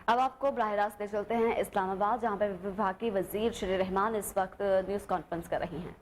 اب آپ کو براہ راست لے چلتے ہیں اسلام آباد، جہاں پہ وفاقی وزیر شری رحمان اس وقت نیوز کانفرنس کر رہی ہیں۔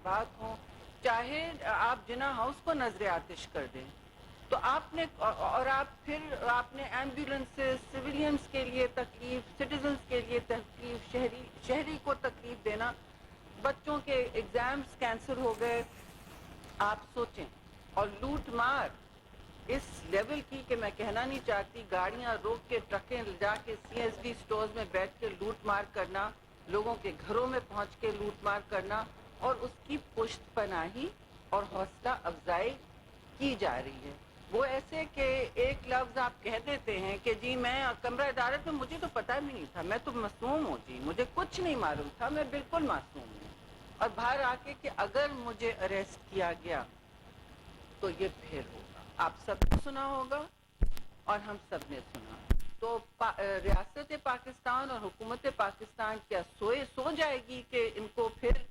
بات ہوں، چاہے آپ جنا ہاؤس کو نظر آتش کر دیں تو آپ نے، اور آپ نے ایمبولینسز، سویلینز کے لیے تکلیف، سٹیزنز کے لیے تکلیف، شہری کو تکلیف دینا، بچوں کے ایگزامز کینسل ہو گئے، آپ سوچیں، اور لوٹ مار اس لیول کی کہ میں کہنا نہیں چاہتی، گاڑیاں روک کے، ٹرکیں لے جا کے سی ایس ڈی سٹورز میں بیٹھ کے لوٹ مار کرنا، لوگوں کے گھروں میں پہنچ کے لوٹ مار کرنا، اور اس کی پشت پناہی اور حوصلہ افزائی کی جا رہی ہے۔ وہ ایسے کہ ایک لفظ آپ کہہ دیتے ہیں کہ جی میں کمرہ عدالت میں، مجھے تو پتہ بھی نہیں تھا، میں تو معصوم ہوں جی، مجھے کچھ نہیں معلوم تھا، میں بالکل معصوم ہوں، اور باہر آ کے کہ اگر مجھے اریسٹ کیا گیا تو یہ پھر ہوگا۔ آپ سب نے سنا ہوگا اور ہم سب نے سنا، تو ریاست پاکستان اور حکومت پاکستان کیا سو جائے گی کہ ان کو پھر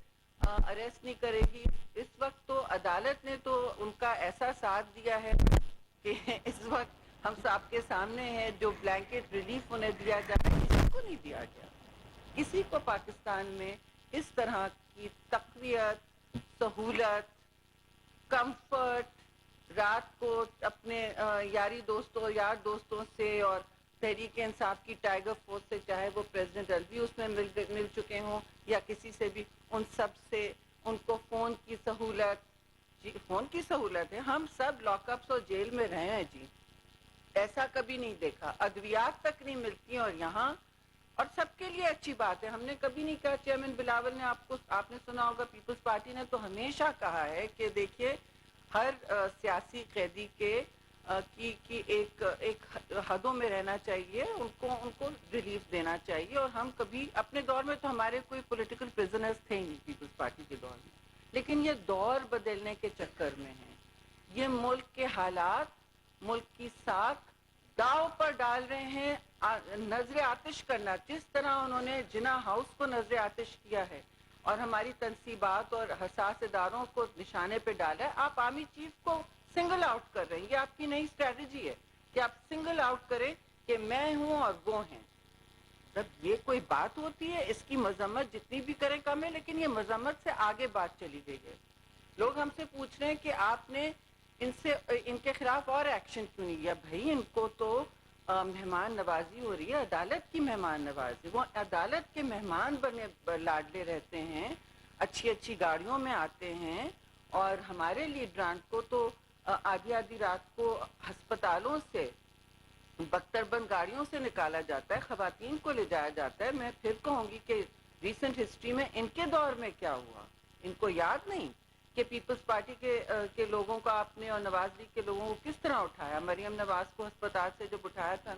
اریسٹ نہیں کرے گی؟ اس وقت تو عدالت نے تو ان کا ایسا ساتھ دیا ہے کہ اس وقت ہم سب کے سامنے ہے، جو بلینکٹ ریلیف انہیں دیا جائے کسی کو نہیں دیا گیا، کسی کو پاکستان میں اس طرح کی تقویت، سہولت، کمفرٹ، رات کو اپنے یار دوستوں سے اور تحریک انصاف کی ٹائیگر فورس سے، چاہے وہ پریزیڈنٹ الوی اس میں مل چکے ہوں یا کسی سے بھی، ان سب سے ان کو فون کی سہولت، جی فون کی سہولت ہے، ہم سب لاک اپس اور جیل میں رہے ہیں جی، ایسا کبھی نہیں دیکھا، ادویات تک نہیں ملتی، اور یہاں، اور سب کے لیے اچھی بات ہے، ہم نے کبھی نہیں کہا، چیئرمین بلاول نے آپ نے سنا ہوگا، پیپلز پارٹی نے تو ہمیشہ کہا ہے کہ دیکھیے ہر سیاسی قیدی کی ایک حدوں میں رہنا چاہیے، ان کو ریلیف دینا چاہیے، اور ہم کبھی اپنے دور میں تو ہمارے کوئی پولیٹیکل پرزنرز تھے ہی نہیں پیپلز پارٹی کے دور میں، لیکن یہ دور بدلنے کے چکر میں ہے، یہ ملک کے حالات، ملک کی ساکھ داؤ پر ڈال رہے ہیں، نظر آتش کرنا، جس طرح انہوں نے جنا ہاؤس کو نظر آتش کیا ہے اور ہماری تنصیبات اور حساس اداروں کو نشانے پہ ڈالا ہے، آپ آرمی چیف کو سنگل آؤٹ کر رہے ہیں، یہ آپ کی نئی اسٹریٹجی ہے کہ آپ سنگل آؤٹ کریں کہ میں ہوں اور وہ ہیں۔ جب یہ کوئی بات ہوتی ہے، اس کی مذمت جتنی بھی کریں کم ہے، لیکن یہ مذمت سے آگے بات چلی گئی ہے۔ لوگ ہم سے پوچھ رہے ہیں کہ آپ نے ان کے خلاف اور ایکشن کیوں نہیں لیا؟ بھائی ان کو تو مہمان نوازی ہو رہی ہے، عدالت کی مہمان نوازی، وہ عدالت کے مہمان بنے لاڈلے رہتے ہیں، اچھی اچھی گاڑیوں میں آتے ہیں، اور ہمارے لیڈران کو تو آدھی رات کو ہسپتالوں سے بختر بند گاڑیوں سے نکالا جاتا ہے، خواتین کو لے جایا جاتا ہے۔ میں پھر کہوں گی کہ ریسنٹ ہسٹری میں ان کے دور میں کیا ہوا، ان کو یاد نہیں کہ پیپلز پارٹی کے لوگوں کو آپ نے اور نواز لیگ کے لوگوں کو کس طرح اٹھایا؟ مریم نواز کو ہسپتال سے جب اٹھایا تھا،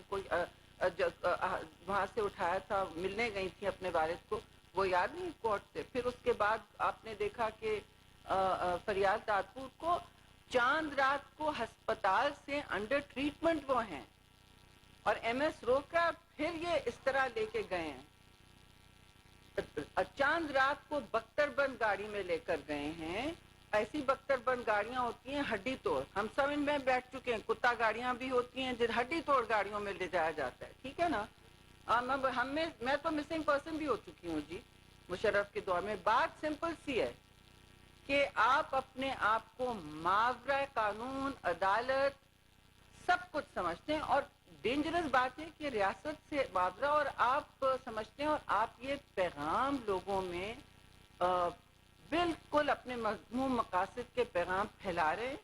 وہاں سے اٹھایا تھا، ملنے گئی تھی اپنے والد کو، وہ یاد نہیں کورٹ سے؟ پھر اس کے بعد آپ نے دیکھا کہ فریال تاطپور کو چاند رات کو ہسپتال سے انڈر ٹریٹمنٹ وہ ہیں، اور ایم ایس روکا پھر یہ اس طرح لے کے گئے ہیں، چاند رات کو بختر بند گاڑی میں لے کر گئے ہیں۔ ایسی بختر بند گاڑیاں ہوتی ہیں ہڈی توڑ، ہم سب ان میں بیٹھ چکے ہیں، کتا گاڑیاں بھی ہوتی ہیں جن ہڈی توڑ گاڑیوں میں لے جایا جاتا ہے، ٹھیک ہے نا؟ میں تو مسنگ پرسن بھی ہو چکی ہوں جی مشرف کے دور میں۔ بات سمپل سی ہے کہ آپ اپنے آپ کو ماورائے قانون، عدالت، سب کچھ سمجھتے ہیں، اور ڈینجرس بات ہے کہ ریاست سے ماورا اور آپ سمجھتے ہیں، اور آپ یہ پیغام لوگوں میں بالکل اپنے مضمون مقاصد کے پیغام پھیلا رہے ہیں،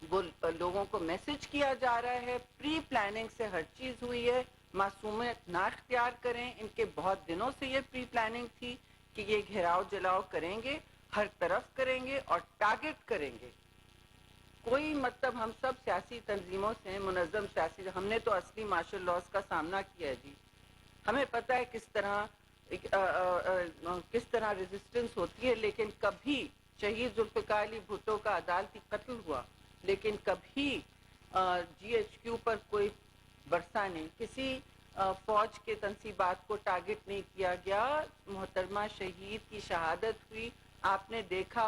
وہ لوگوں کو میسج کیا جا رہا ہے، پری پلاننگ سے ہر چیز ہوئی ہے، معصومیت نہ اختیار کریں، ان کے بہت دنوں سے یہ پری پلاننگ تھی کہ یہ گھیراؤ جلاؤ کریں گے، ہر طرف کریں گے اور ٹارگٹ کریں گے۔ کوئی مطلب ہم سب سیاسی تنظیموں سے، منظم سیاسی، ہم نے تو اصلی مارشل لاز کا سامنا کیا ہے جی، ہمیں پتہ ہے کس طرح ریزسٹنس ہوتی ہے، لیکن کبھی شہید ذوالفقار علی بھٹو کا عدالتی قتل ہوا، لیکن کبھی جی ایچ کیو پر کوئی برسا نہیں، کسی فوج کے تنصیبات کو ٹارگٹ نہیں کیا گیا، محترمہ شہید کی شہادت ہوئی، آپ نے دیکھا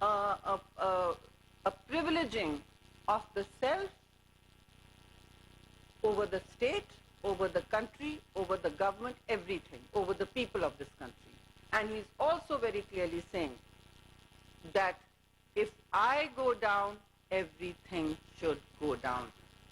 a privileging of the self over the state, over the country, over the government, everything, over the people of this country. And he's also very clearly saying that if I go down, everything should go down.